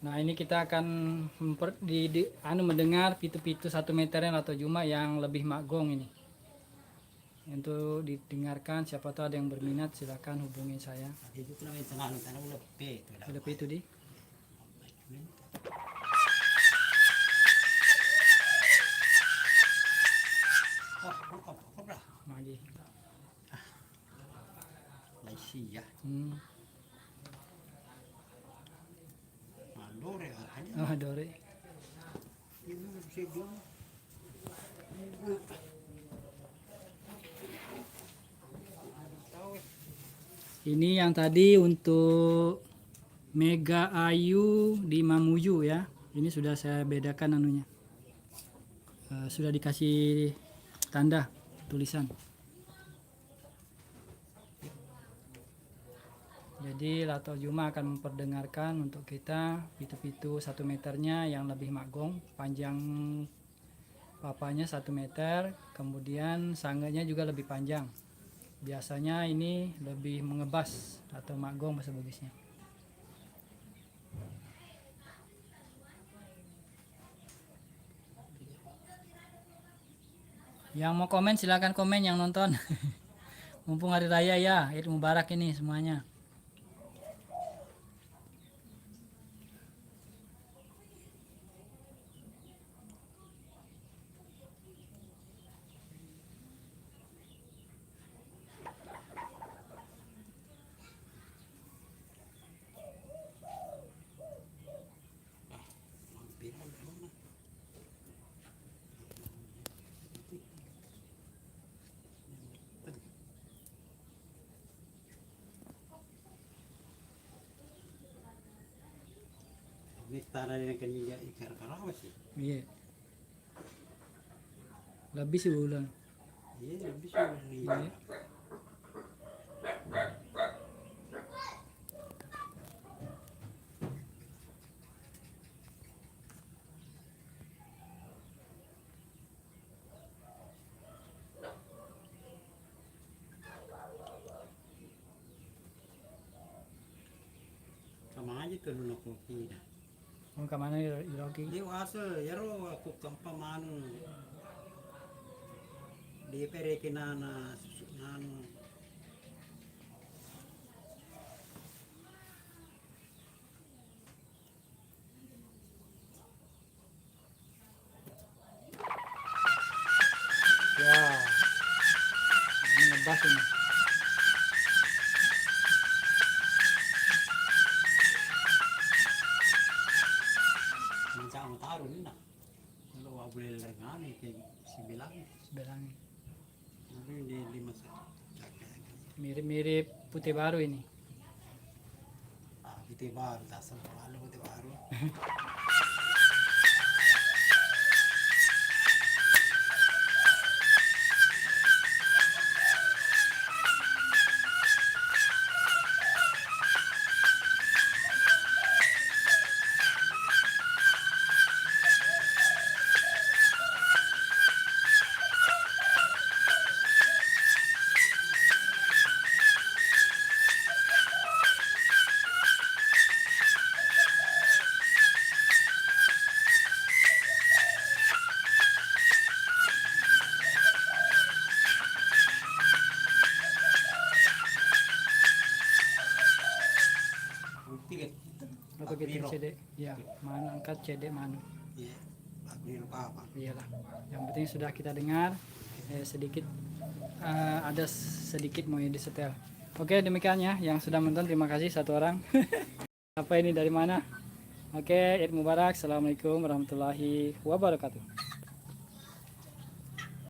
Nah, ini kita akan mendengar pitu-pitu 1 meteran atau juma yang lebih magong ini. Untuk didengarkan, siapa tahu ada yang berminat, silakan hubungi saya. Lebih itu di. Magi. Malaysia. Dore aja. Oh, dore. Ini yang tadi untuk Mega Ayu di Mamuju ya. Ini sudah saya bedakan anunya. Sudah dikasih tanda tulisan. Jadi Lato Juma akan memperdengarkan untuk kita pitu-pitu 1 meternya yang lebih magong, panjang papanya 1 meter, kemudian sangganya juga lebih panjang. Biasanya ini lebih mengebas atau magong bahasa Bugisnya. Yang mau komen silakan komen yang nonton. Mumpung hari raya ya, Eid Mubarak ini semuanya. Ini tanah yang kayaknya ikan karawas sih. Iya. Lebih sebulan. Iya, lebih sih. Iya. Sama aja tuh nuna kopi. Mau ke mana Iroki? Dia asal ya ro aku kampamanu. Dia perekinana nanu. Ya. Ini ngebas ini. Mencak mau taruh nih nak. Kalau wak boleh lengan kayak si bilang. Bilangin. Tapi di 5 Mirip-mirip putih baru ini. putih baru, tak selalu putih baru. Apa kita CD? Ya, mana angkat CD mana? Iya, lagu apa? Iyalah. Yang penting sudah kita dengar sedikit ada sedikit mau disetel. Oke, demikian ya yang sudah menonton, terima kasih satu orang. Apa ini dari mana? Oke, Eid Mubarak. Assalamualaikum warahmatullahi wabarakatuh.